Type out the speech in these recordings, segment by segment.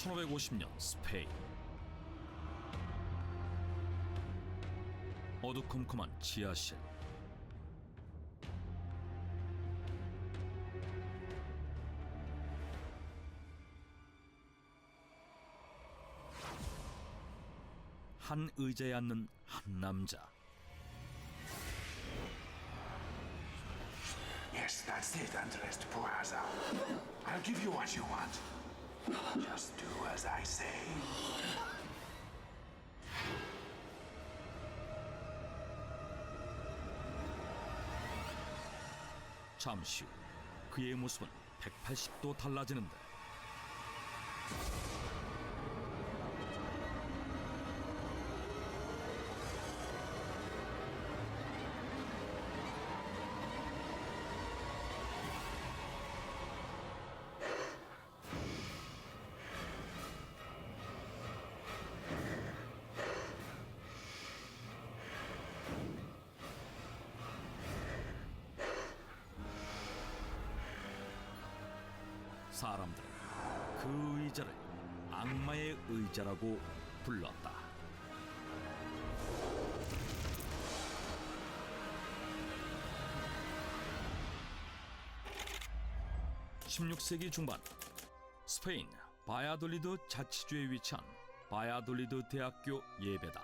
1550년 스페인. 어두컴컴한 지하실. 한 의자에 앉는 한 남자. Yes, that's it, Andres de Peraza. I'll give you what you want. Just do as I say. 잠시 후 그의 모습은 180도 달라지는데 사람들은 그 의자를 악마의 의자라고 불렀다. (16세기) 중반 스페인 바야돌리드 자치주에 위치한 바야돌리드 대학교 예배당.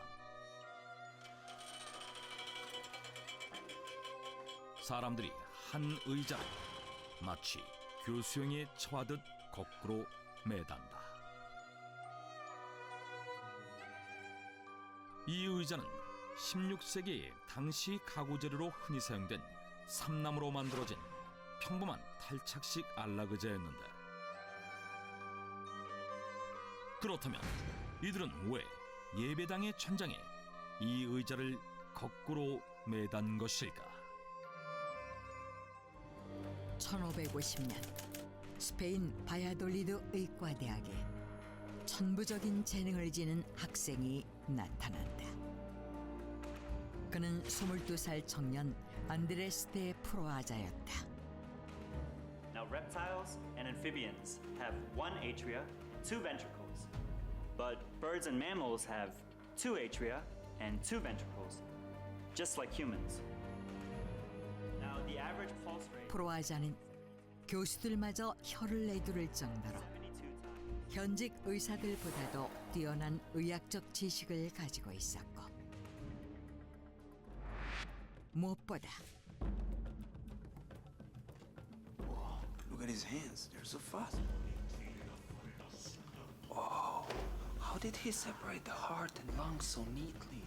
사람들이 한 의자를 마치 교수형에 처하듯 거꾸로 매단다. 이 의자는 16세기에 당시 가구 재료로 흔히 사용된 삼나무로 만들어진 평범한 탈착식 안락의자였는데, 그렇다면 이들은 왜 예배당의 천장에 이 의자를 거꾸로 매단 것일까? 1550년 스페인 바야돌리드 의과대학에 천부적인 재능을 지닌 학생이 나타난다. 그는 22살 청년 안드레스 데 프로아자였다. Now reptiles and amphibians have one atria and two ventricles. But birds and mammals have two atria and two ventricles, just like humans. Now the average pulse rate 프로아자는 교수들마저 혀를 내두를 정도로 72 times. 현직 의사들보다도 뛰어난 의학적 지식을 가지고 있었고, 무엇보다 Look at his hands. They're so fast. Whoa. How did he separate the heart and lungs so neatly?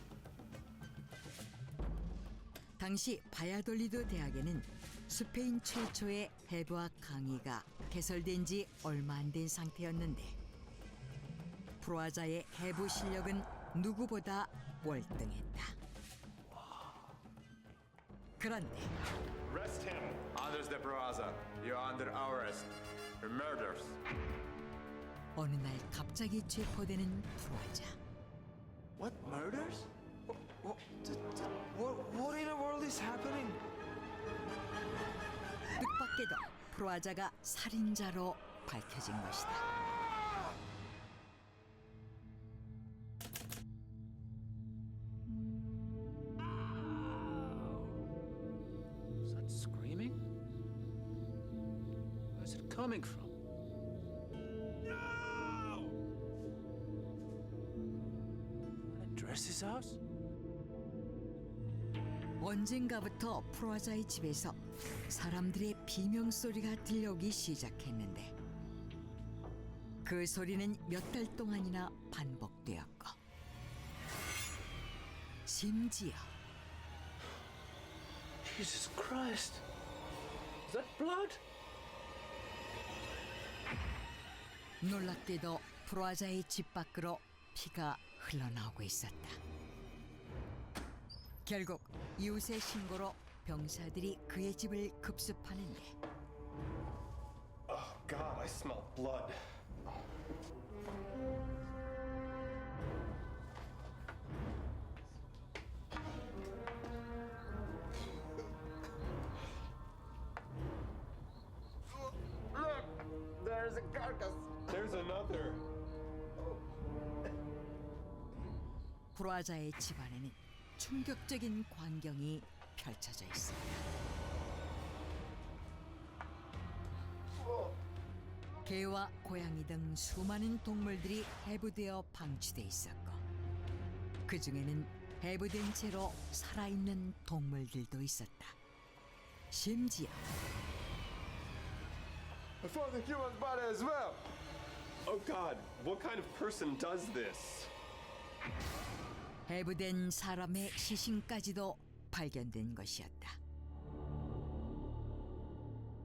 당시 바야돌리드 대학에는 스페인 최초의 해부학 강의가 개설된 지 얼마 안 된 상태였는데, 프로아자의 해부 실력은 누구보다 월등했다. 그런데 Arrest him! Andres de Peraza, you're under arrest. For murders. 어느 날 갑자기 체포되는 프로아자. What, murders? What in the world is happening? 뜻밖에도 프로아자가 살인자로 밝혀진 것이다. Is that screaming? Where's it coming from? No! Andres' house? 언젠가부터 프로아자의 집에서 사람들의 비명소리가 들려오기 시작했는데, 그 소리는 몇 달 동안이나 반복되었고, 심지어 Jesus Christ! Is that blood? 놀랍게도 프로아자의 집 밖으로 피가 흘러나오고 있었다. 결국 이웃의 신고로 병사들이 그의 집을 급습하는데, Oh God, I smell blood. Look, there's a carcass. There's another. 프로아자의 집안에는 충격적인 광경이 펼쳐져 있습니다. 개와 고양이 등 수많은 동물들이 해부되어 방치돼 있었고, 그 중에는 해부된 채로 살아있는 동물들도 있었다. 심지어 I found the human body as well. Oh God, what kind of person does this? 해부된 사람의 시신까지도 발견된 것이었다.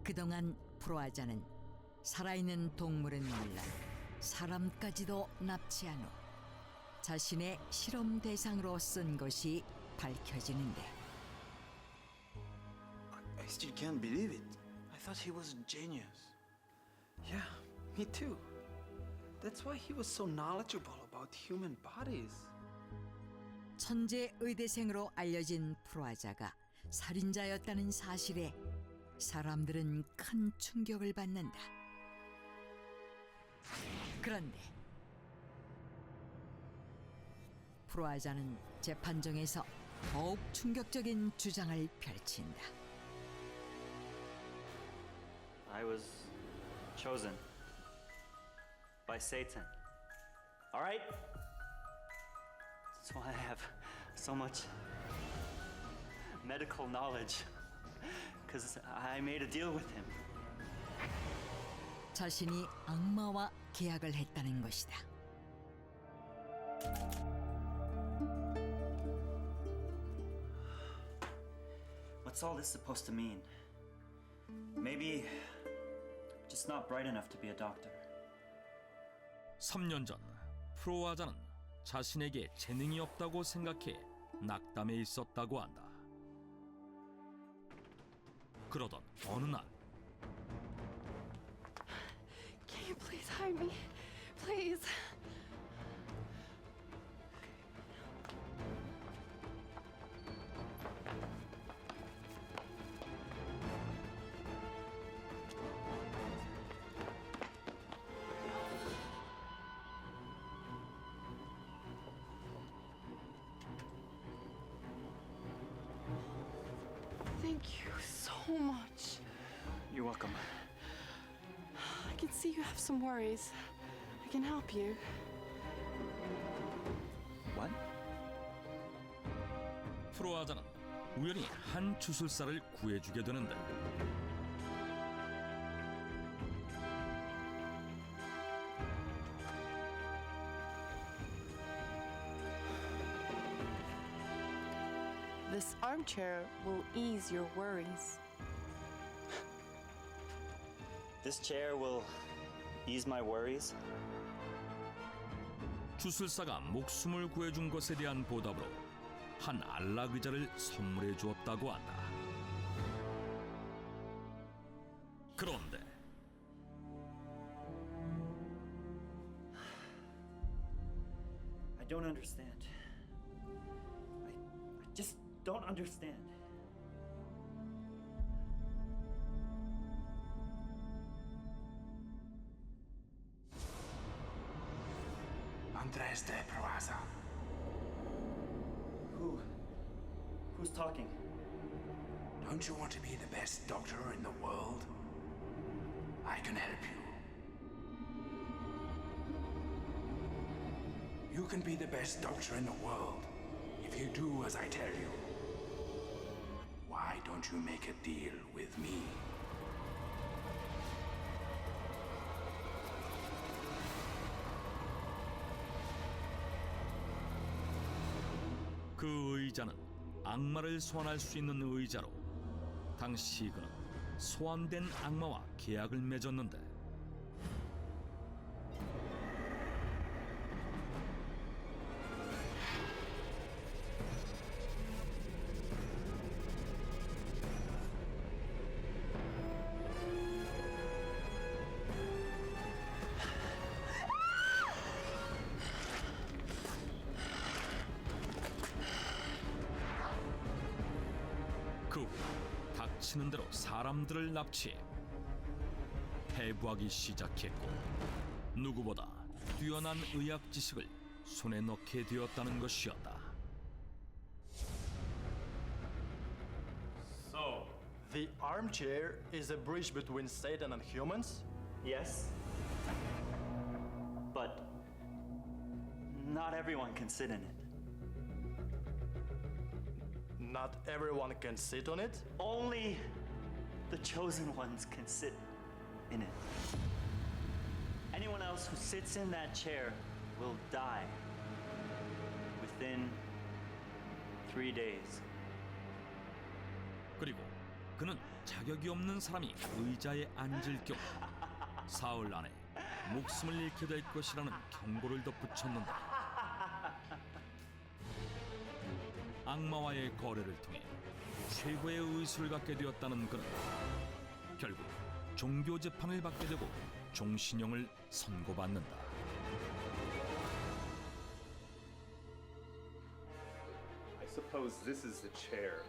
그동안 프로아자는 살아있는 동물은 물론 사람까지도 납치한 후 자신의 실험 대상으로 쓴 것이 밝혀지는데, I still can't believe it. I thought he was a genius. Yeah, me too. That's why he was so knowledgeable about human bodies. 천재 의대생으로 알려진 프로아자가 살인자였다는 사실에 사람들은 큰 충격을 받는다. 그런데 프로아자는 재판정에서 더욱 충격적인 주장을 펼친다. I was chosen by Satan. All right? That's why I have so much medical knowledge. Because I made a deal with him. 자신이 악마와 계약을 했다는 것이다. What's all this supposed to mean? Maybe just not bright enough to be a doctor. 3년 전 프로아자는 자신에게 재능이 없다고 생각해 낙담해 있었다고 한다. 그러던 어느 날 Can you please hide me? Please. Thank you so much. You're welcome. I can see you have some worries. I can help you. What? 프로아자는 우연히 한 주술사를 구해주게 되는데, This armchair will ease your worries. This chair will ease my worries. 주술사가 목숨을 구해준 것에 대한 보답으로 한 안락 의자를 선물해 주었다고 한다. 그런데 I don't understand. I just don't understand. Andres de Proaza. Who's talking? Don't you want to be the best doctor in the world? I can help you. You can be the best doctor in the world if you do as I tell you. Why don't you make a deal with me? 그 의자는 악마를 소환할 수 있는 의자로, 당시 그는 소환된 악마와 계약을 맺었는데, 그 후 닥치는 대로 사람들을 납치해 해부하기 시작했고, 누구보다 뛰어난 의학 지식을 손에 넣게 되었다는 것이었다. So, the armchair is a bridge between Satan and humans? Yes. But not everyone can sit in it. Not everyone can sit on it? Only the chosen ones can sit in it. Anyone else who sits in that chair will die within 3 days. 그리고 그는 자격이 없는 사람이 의자에 앉을 경우 사흘 안에 목숨을 잃게 될 것이라는 경고를 덧붙였는데, 악마와의 거래를 통해 최고의 의술을 갖게 되었다는 그는 결국 종교 재판을 받게 되고 종신형을 선고받는다. I suppose this is the chair.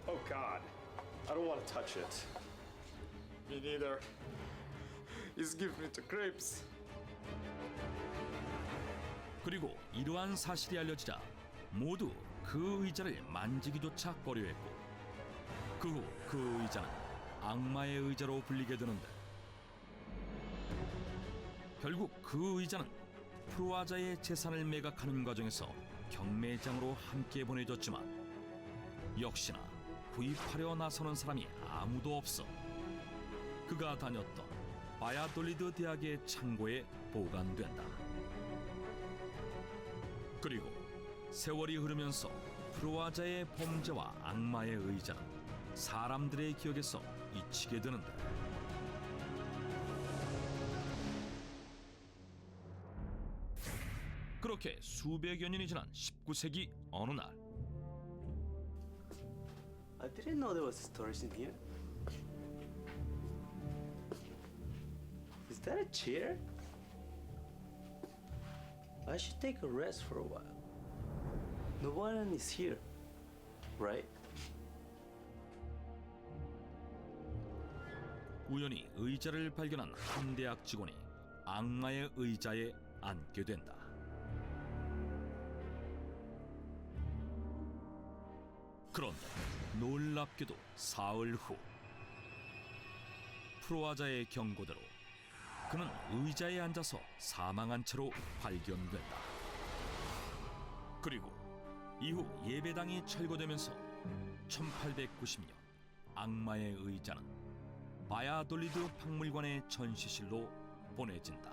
Oh God, I don't want to touch it. Me neither. He's giving me the grapes. 그리고 이러한 사실이 알려지자 모두 그 의자를 만지기조차 꺼려했고, 그 후 그 의자는 악마의 의자로 불리게 되는데, 결국 그 의자는 프루아자의 재산을 매각하는 과정에서 경매장으로 함께 보내졌지만 역시나 구입하려 나서는 사람이 아무도 없어 그가 다녔던 바야돌리드 대학의 창고에 보관된다. 그리고 세월이 흐르면서 프루아자의 범죄와 악마의 의자는 사람들의 기억에서 잊히게 되는데, 그렇게 수백여 년이 지난 19세기 어느 날, I didn't know there was storage in here. Is that a chair? I should take a rest for a while. No one is here, right? 우연히 의자를 발견한 한 대학 직원이 악마의 의자에 앉게 된다. 그런데 놀랍게도 사흘 후 프로아자의 경고대로 그는 의자에 앉아서 사망한 채로 발견된다. 그리고 이후 예배당이 철거되면서 1890년 악마의 의자는 바야돌리드 박물관의 전시실로 보내진다.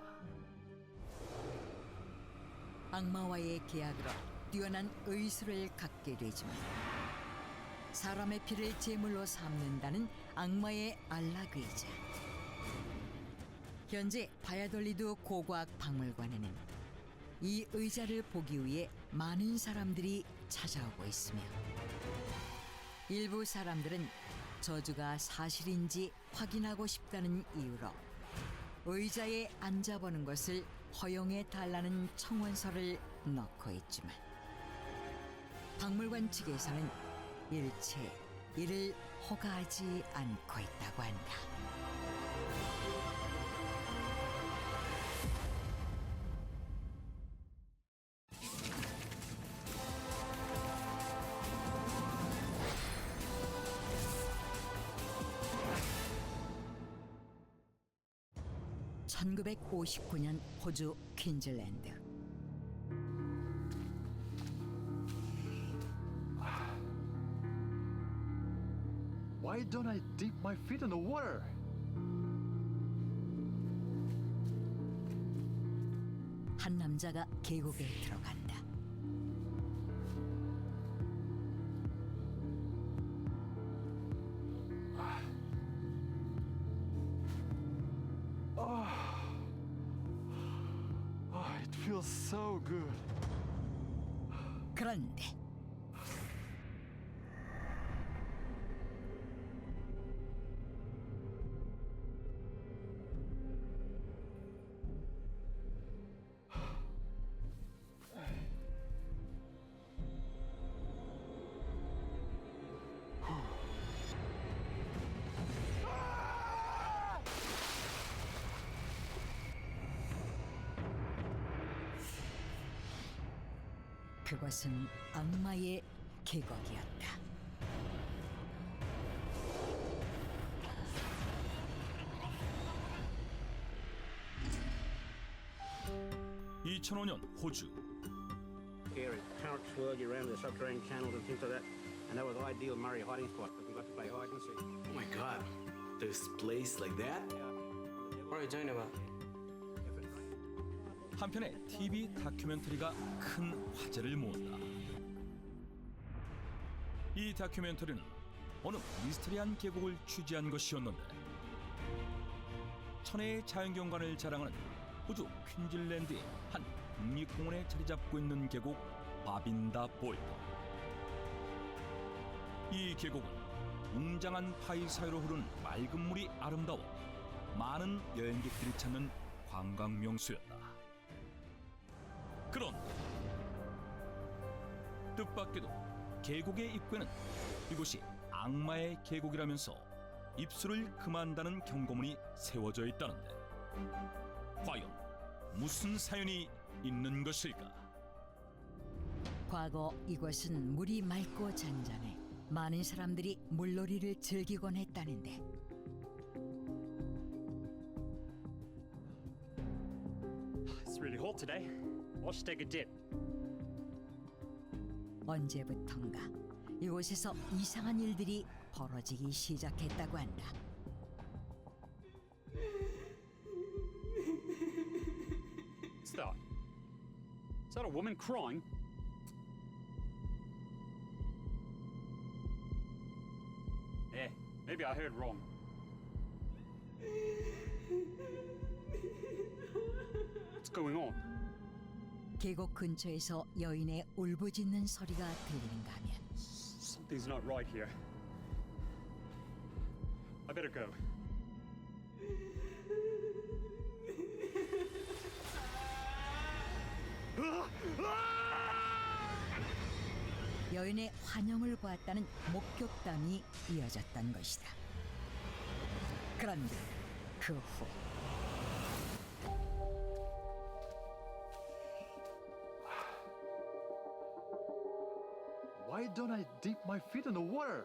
악마와의 계약으로 뛰어난 의술을 갖게 되지만 사람의 피를 제물로 삼는다는 악마의 안락 의자. 현재 바야돌리드 고고학 박물관에는 이 의자를 보기 위해 많은 사람들이 찾아오고 있으며, 일부 사람들은 저주가 사실인지 확인하고 싶다는 이유로 의자에 앉아보는 것을 허용해 달라는 청원서를 넣고 있지만, 박물관 측에서는 일체 이를 허가하지 않고 있다고 한다. (1959년) 호주 퀸즐랜드. Why don't I dip my feet in the water? 한 남자가 계곡에 들어간다. It feels so good. 그런데 그것은 악마의 계곡이었다. 2005년 호주. Here is Count Slug. You ran the subterranean channels and things like that. And that was the ideal Murray hiding spot because we got to play hide and seek. Oh my god, there's place like that? What are you talking about? 한편의 TV 다큐멘터리가 큰 화제를 모은다. 이 다큐멘터리는 어느 미스터리한 계곡을 취재한 것이었는데 천혜의 자연경관을 자랑하는 호주 퀸즐랜드의 한 국립공원에 자리 잡고 있는 계곡 바빈다 볼더. 이 계곡은 웅장한 파이 사이로 흐르는 맑은 물이 아름다워 많은 여행객들이 찾는 관광 명소였다. 그런데 뜻밖에도 계곡의 입구에는 이곳이 악마의 계곡이라면서 입수를 금한다는 경고문이 세워져 있다는데 과연 무슨 사연이 있는 것일까? 과거 이곳은 물이 맑고 잔잔해 많은 사람들이 물놀이를 즐기곤 했다는데 It's really hot today. I'll just take a dip. 언제부턴가 이곳에서 이상한 일들이 벌어지기 시작했다고 한다. What's that? Is that a woman crying? Yeah, maybe I heard wrong. What's going on? 계곡 근처에서 여인의 울부짖는 소리가 들리는가 하면 Something's not right here. I better go. 여인의 환영을 보았다는 목격담이 이어졌던 것이다. 그런데 그 후 Why don't I dip my feet in the water?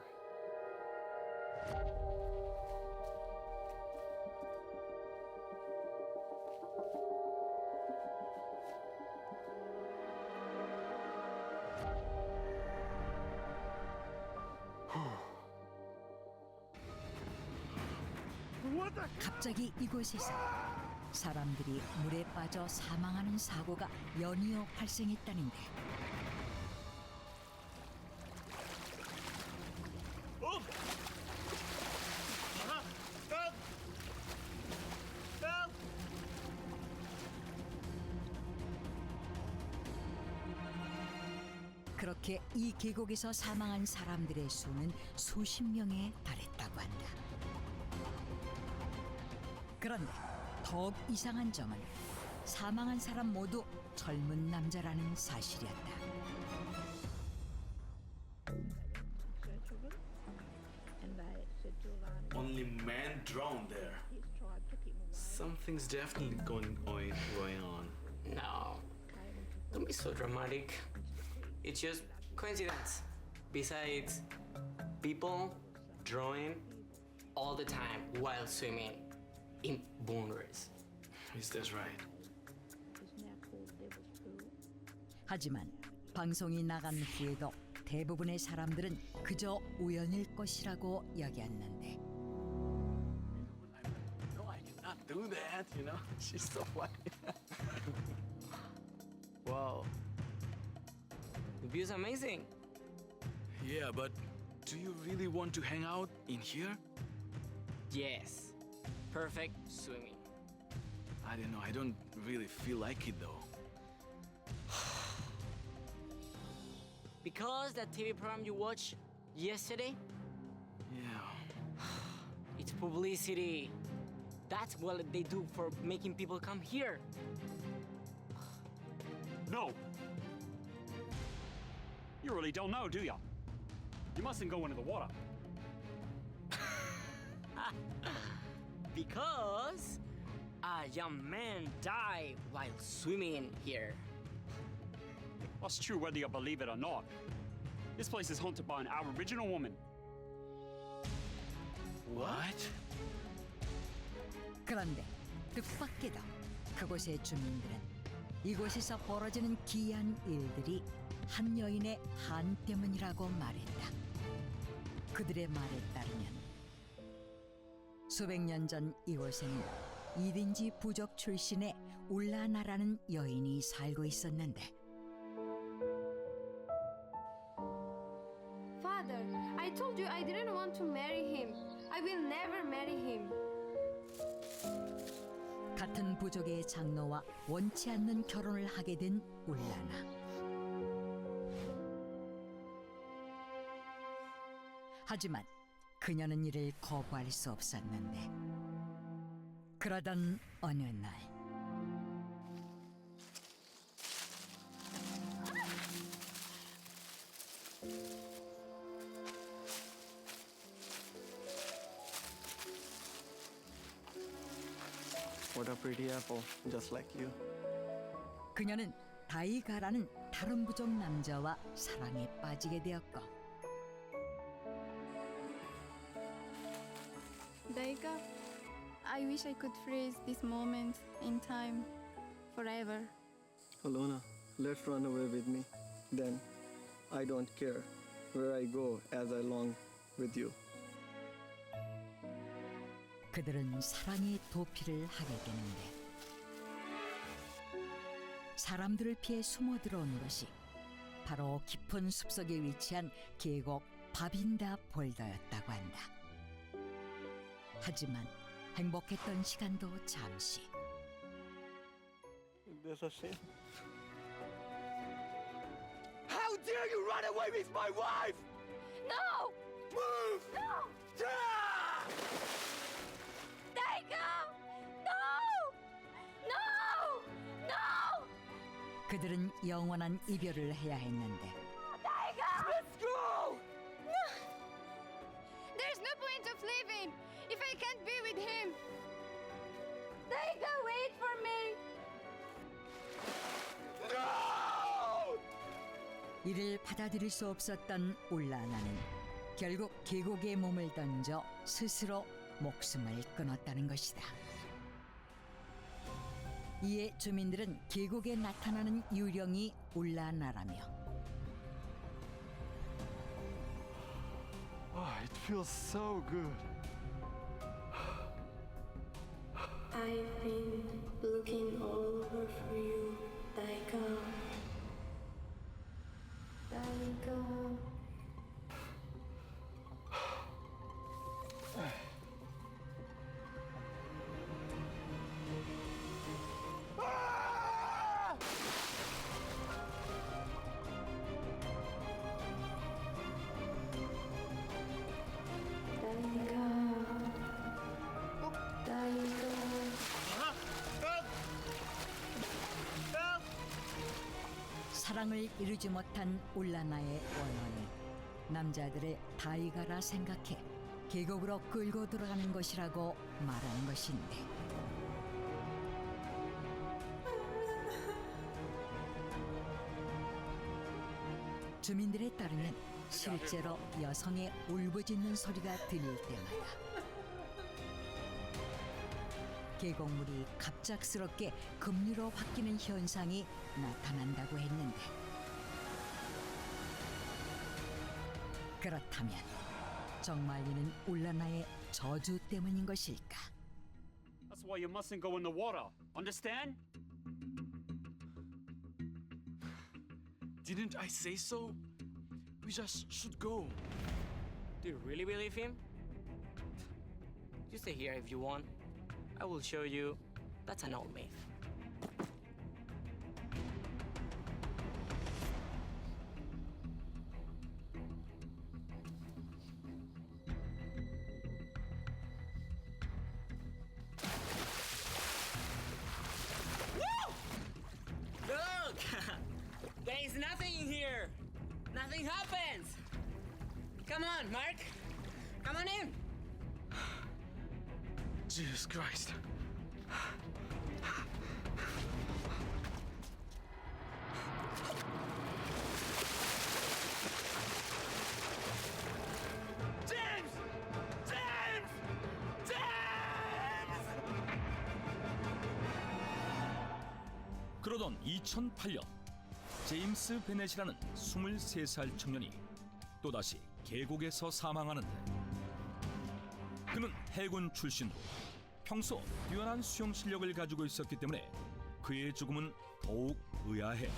갑자기 이곳에서 사람들이 물에 빠져 사망하는 사고가 연이어 발생했다는데 그렇게 이 계곡에서 사망한 사람들의 수는 수십 명에 달했다고 한다. 그런데 더욱 이상한 점은 사망한 사람 모두 젊은 남자라는 사실이었다. Only men drowned there. Something's definitely going on. No, don't be so dramatic. It's just coincidence. Besides, people drawing all the time while swimming in boundaries. Is that right? 하지만 방송이 나간 후에도 대부분의 사람들은 그저 우연일 것이라고 여겼는데 No, I cannot do that, you know? She's so funny. Wow. The view's amazing. Yeah, but do you really want to hang out in here? Yes. Perfect swimming. I don't know, I don't really feel like it though. Because that TV program you watched yesterday, Yeah. it's publicity. That's what they do for making people come here. No! You really don't know, do ya? You mustn't go into the water. Because a young man died while swimming here. That's true whether you believe it or not. This place is haunted by an Aboriginal woman. What? 그런데 뜻밖에도 그곳의 주민들은 이곳에서 벌어지는 기이한 일들이 한 여인의 한 때문이라고 말했다. 그들의 말에 따르면 수백 년 전 이곳에는 이딘지 부족 출신의 울라나라는 여인이 살고 있었는데 Father, I told you I didn't want to marry him. I will never marry him. 같은 부족의 장로와 원치 않는 결혼을 하게 된 울라나. 하지만 그녀는 이를 거부할 수 없었는데 그러던 어느 날 What a pretty apple, just like you. 그녀는 다이가라는 다른 부족 남자와 사랑에 빠지게 되었고 Daiga, I wish I could freeze this moment in time forever. Alona, let's run away with me. Then, I don't care where I go as I long with you. 그들은 사랑의 도피를 하게 되는데 사람들을 피해 숨어 들어온 것이 바로 깊은 숲속에 위치한 계곡 바빈다 볼더였다고 한다. 하지만 행복했던 시간도 잠시. There's a sin. How dare you run away with my wife? No! Move! No! Ah! Daiga! No! No! No! 그들은 영원한 이별을 해야 했는데 Daiga! Let's go! No! There's no point of living if I can't be with him. Daiga, wait for me. No! 이를 받아들일 수 없었던 울라나는 결국 계곡에 몸을 던져 스스로 목숨을 끊었다는 것이다. 이에 주민들은 계곡에 나타나는 유령이 울라나라며 Oh, it feels so good. I've been looking all over for you, Daiga. Daiga. 사랑을 이루지 못한 울라나의 원혼이 남자들의 다이가라 생각해 계곡으로 끌고 들어가는 것이라고 말하는 것인데 주민들에 따르면 실제로 여성의 울부짖는 소리가 들릴 때마다 계곡물이 갑작스럽게 급류로 바뀌는 현상이 나타난다고 했는데 그렇다면 정말 이는 울라나의 저주 때문인 것일까? That's why you mustn't go in the water. Understand? Didn't I say so? We just should go. Do you really believe him? You stay here if you want. I will show you that's an old myth. Look! There is nothing in here! Nothing happens! Come on, Mark! Come on in! Jesus Christ. 그러던 2008년 제임스 베넷이라는 23살 청년이 또다시 계곡에서 사망하는데, 그는 해군 출신으로 평소 뛰어난 수영 실력을 가지고 있었기 때문에 그의 죽음은 더욱 의아했다.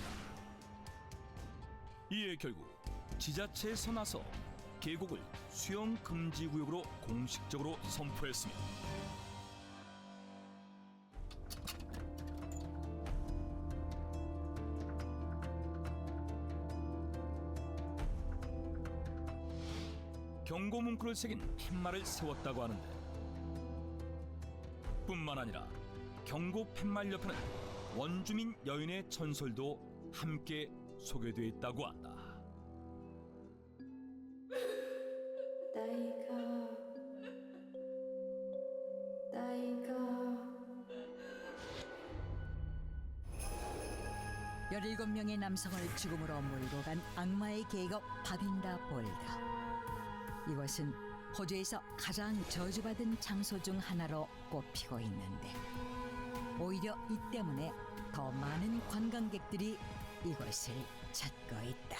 이에 결국 지자체에서 나서 계곡을 수영 금지 구역으로 공식적으로 선포했으며, 경고 문구를 새긴 팻말을 세웠다고 하는데, 뿐만 아니라 경고 팻말 옆에는 원주민 여인의 전설도 함께 소개되어 있다고 한다. 나이가 17명의 남성을 죽음으로 몰고 간 악마의 계곡 바빈다 볼더. 이곳은 호주에서 가장 저주받은 장소 중 하나로 꼽히고 있는데, 오히려 이 때문에 더 많은 관광객들이 이곳을 찾고 있다.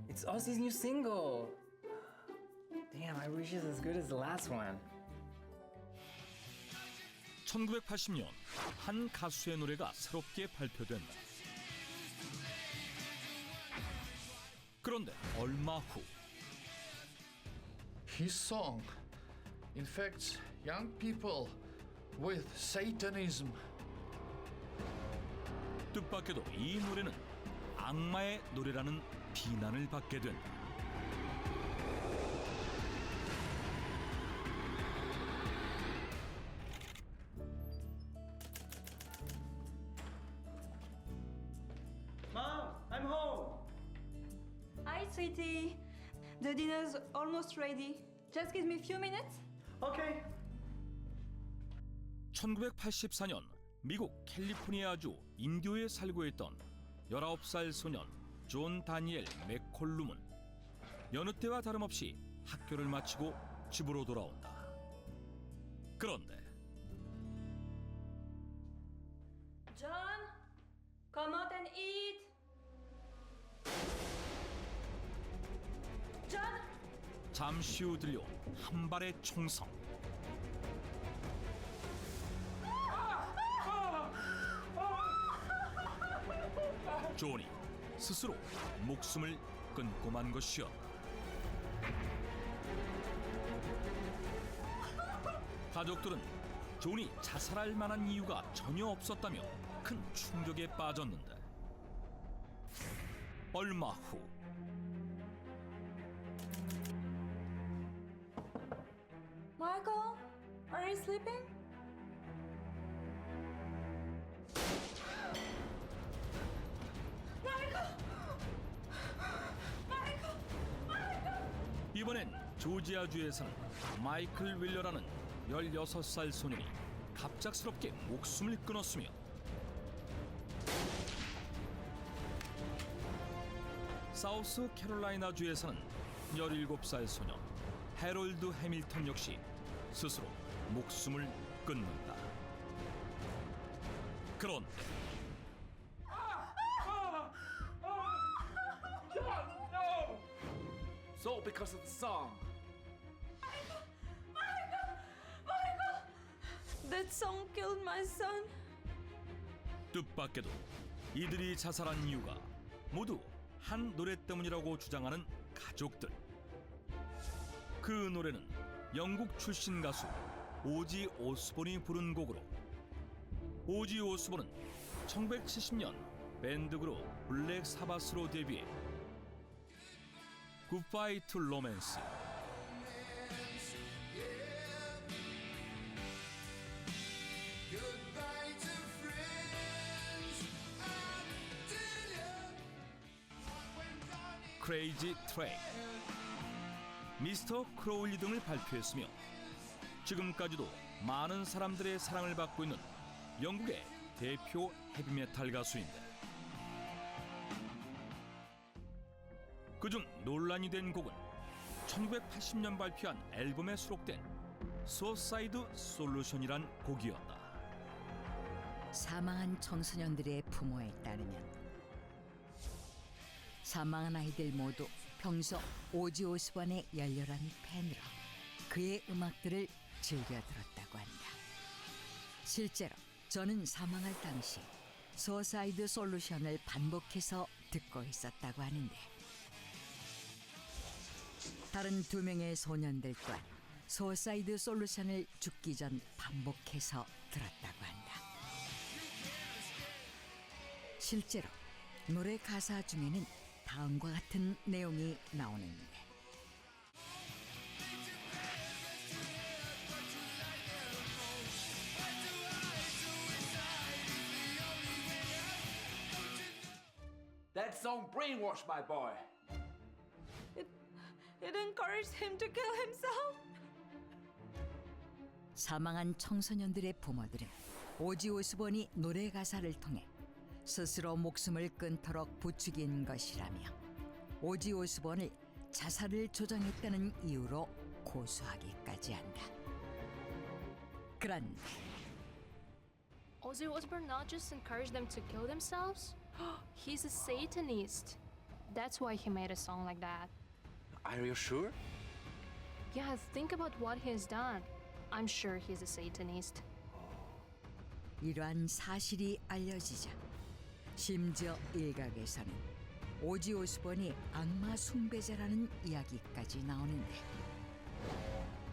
It's Ozzy's new single. Damn, I wish it's as good as the last one. 1980년 한 가수의 노래가 새롭게 발표된다. 그런데 얼마 후 His song infects young people with Satanism. 뜻밖에도 이 노래는 악마의 노래라는 비난을 받게 된다. Mom, I'm home. Hi, sweetie. The dinner's almost ready. Just give me a few minutes. Okay. 1984년 미국 캘리포니아주 인디오에 살고 있던 19살 소년 존 다니엘 맥콜룸은 여느 때와 다름없이 학교를 마치고 집으로 돌아온다. 그런데 John, come out and eat. John. 잠시 후 들려온 한 발의 총성. 존이 스스로 목숨을 끊고 만 것이었다. 가족들은 존이 자살할 만한 이유가 전혀 없었다며 큰 충격에 빠졌는데, 얼마 후 Michael, are you sleeping? 이번엔 조지아주에 사는 마이클 윌러라는 16살 소년이 갑작스럽게 목숨을 끊었으며, 사우스 캐롤라이나주에 사는 17살 소년 해롤드 해밀턴 역시 스스로 목숨을 끊는다. 그런데 It's all because of the song. That song killed my son. 뜻밖에도 이들이 자살한 이유가 모두 한 노래 때문이라고 주장하는 가족들. 그 노래는 영국 출신 가수 오지 오스본이 부른 곡으로, 오지 오스본은 1970년 밴드 그룹 블랙 사바스로 데뷔해 굿바이 투 로맨스, 크레이지 트레인, 미스터 크로울리 등을 발표했으며, 지금까지도 많은 사람들의 사랑을 받고 있는 영국의 대표 헤비메탈 가수인데, 그중 논란이 된 곡은 1980년 발표한 앨범에 수록된 Suicide Solution이란 곡이었다. 사망한 청소년들의 부모에 따르면 사망한 아이들 모두 평소 오지 오스본의 열렬한 팬으로 그의 음악들을 즐겨 들었다고 한다. 실제로 저는 사망할 당시 소사이드 솔루션을 반복해서 듣고 있었다고 하는데, 다른 2명의 소년들 또한 소사이드 솔루션을 죽기 전 반복해서 들었다고 한다. 실제로 노래 가사 중에는 다음과 같은 내용이 나오는데, That song brainwashed my boy. It encouraged him to kill himself. 사망한 청소년들의 부모들은 오지 오스본이 노래 가사를 통해 스스로 목숨을 끊도록 부추긴 것이라며 오지 오스본을 자살을 조장했다는 이유로 고소하기까지 한다. 그런데 Ozzy Osbourne not just encouraged them to kill themselves? He's a Satanist. That's why he made a song like that. Are you sure? Yeah, think about what he's done. I'm sure he's a Satanist. 이러한 사실이 알려지자 심지어 일각에서는 오지 오스본이 악마 숭배자라는 이야기까지 나오는데,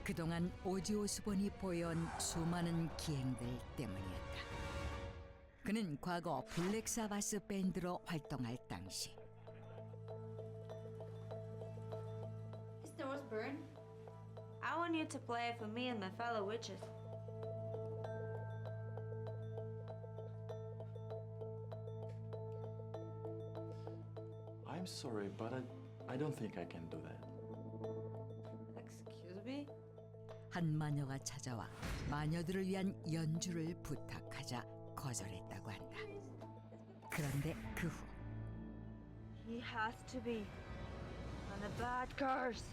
그동안 오지 오스본이 보여온 수많은 기행들 때문이었다. 그는 과거 블랙 사바스 밴드로 활동할 당시 Mr. Osborne, I want you to play for me and my fellow witches. I'm sorry, but I don't think I can do that. Excuse me? 한 마녀가 찾아와 마녀들을 위한 연주를 부탁하자 거절했다고 한다. 그런데 그 후 He has to be on a bad curse.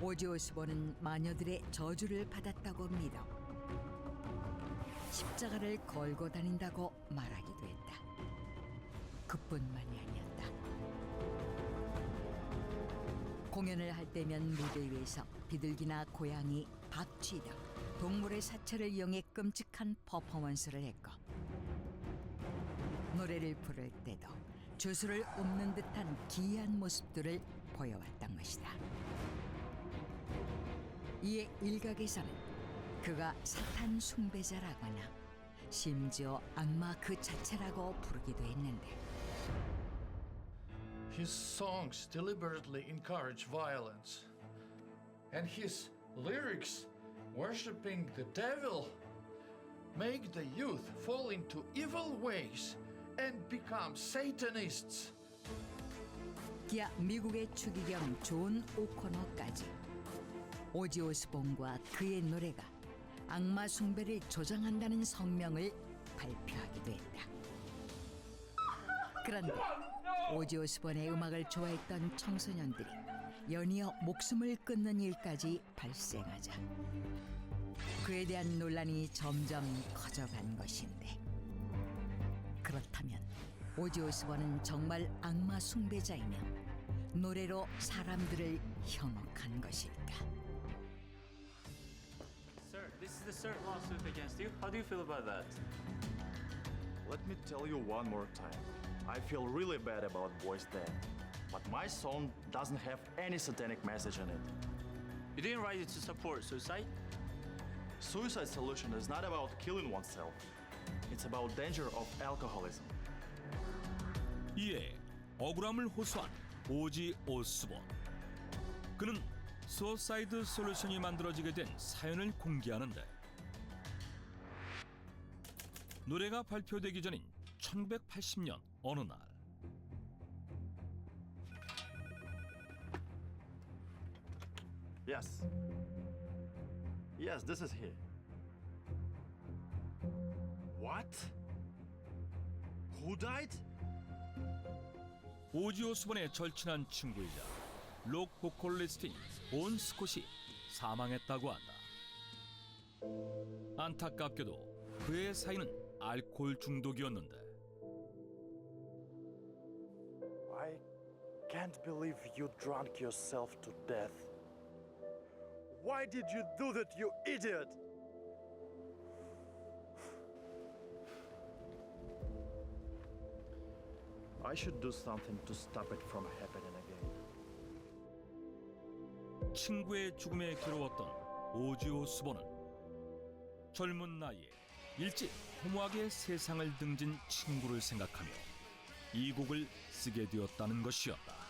오지 오스본은 마녀들의 저주를 받았다고 믿어 십자가를 걸고 다닌다고 말하기도 했다. 그뿐만이 아니었다. 공연을 할 때면 무대 위에서 비둘기나 고양이, 박쥐 등 동물의 사체를 이용해 끔찍한 퍼포먼스를 했고, 노래를 부를 때도 주술을 읊는 듯한 기이한 모습들을 보여왔던 것이다. 이에 일각에서는 그가 사탄 숭배자라거나 심지어 악마 그 자체라고 부르기도 했는데, His songs deliberately encourage violence, and his lyrics worshipping the devil make the youth fall into evil ways and become Satanists. 기아 미국의 추기경 존 오코너까지 오지 오스본과 그의 노래가 악마 숭배를 조장한다는 성명을 발표하기도 했다. 그런데 오지 오스본의 음악을 좋아했던 청소년들이 연이어 목숨을 끊는 일까지 발생하자 그에 대한 논란이 점점 커져간 것인데, 그렇다면 오지 오스본은 정말 악마 숭배자이며 노래로 사람들을 현혹한 것일까? Sir, this is the cert lawsuit against you. How do you feel about that? Let me tell you one more time. I feel really bad about Boy's death, but my song doesn't have any satanic message in it. You didn't write it to support suicide? Suicide Solution is not about killing oneself. It's about danger of alcoholism. 이에 억울함을 호소한 오지 오스본. 그는 수어사이드 솔루션이 만들어지게 된 사연을 공개하는데, 노래가 발표되기 전인 1980년 어느 날, Yes. Yes, this is he. What? Who died? 오지 오스본의 절친한 친구이자 록 보컬리스트인 본 스콧이 사망했다고 한다. 안타깝게도 그의 사인은 알코올 중독이었는데 I can't believe you drank yourself to death. Why did you do that, you idiot? I should do something to stop it from happening again. 친구의 죽음에 괴로웠던 오지 오스본은 젊은 나이에 일찍 허무하게 세상을 등진 친구를 생각하며 이 곡을 쓰게 되었다는 것이었다.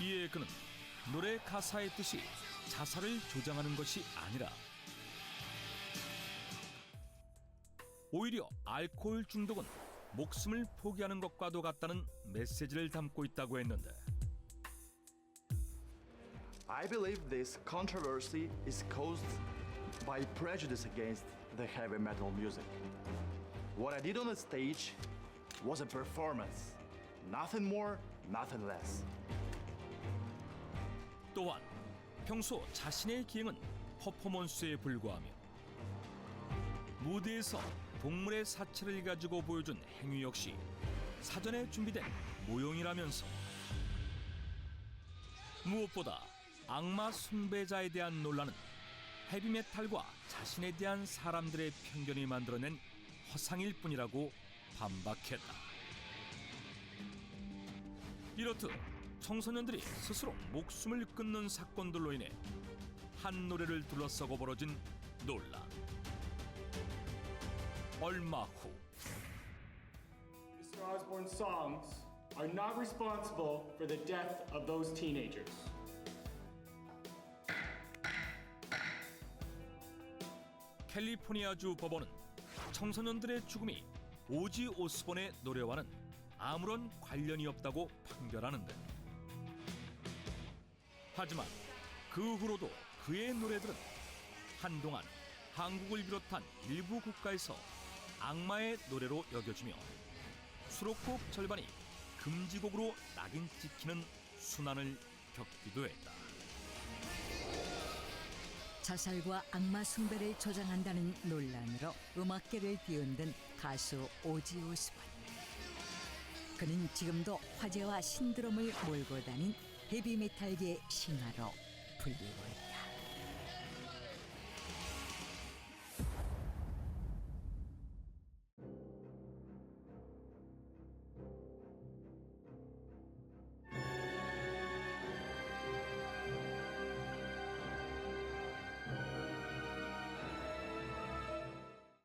이에 그는 노래 가사의 뜻이 자살을 조장하는 것이 아니라 오히려 알코올 중독은 목숨을 포기하는 것과도 같다는 메시지를 담고 있다고 했는데 I believe this controversy is caused by prejudice against the heavy metal music. What I did on the stage was a performance. Nothing more, nothing less. 또한 평소 자신의 기행은 퍼포먼스에 불과하며 무대에서 동물의 사체를 가지고 보여준 행위 역시 사전에 준비된 모형이라면서 무엇보다 악마 숭배자에 대한 논란은 헤비메탈과 자신에 대한 사람들의 편견이 만들어낸 허상일 뿐이라고 반박했다. 이렇듯 청소년들이 스스로 목숨을 끊는 사건들로 인해 한 노래를 둘러싸고 벌어진 논란. 얼마 후 Mr. Osborne's songs are not responsible for the death of those teenagers. 캘리포니아주 법원은 청소년들의 죽음이 오지 오스본의 노래와는 아무런 관련이 없다고 판결하는데 하지만 그 후로도 그의 노래들은 한동안 한국을 비롯한 일부 국가에서 악마의 노래로 여겨지며 수록곡 절반이 금지곡으로 낙인 찍히는 순환을 겪기도 했다. 자살과 악마 숭배를 조장한다는 논란으로 음악계를 뒤흔든 가수 오지 오스본. 그는 지금도 화제와 신드롬을 몰고 다닌 헤비메탈계의 신화로 불리고 있다.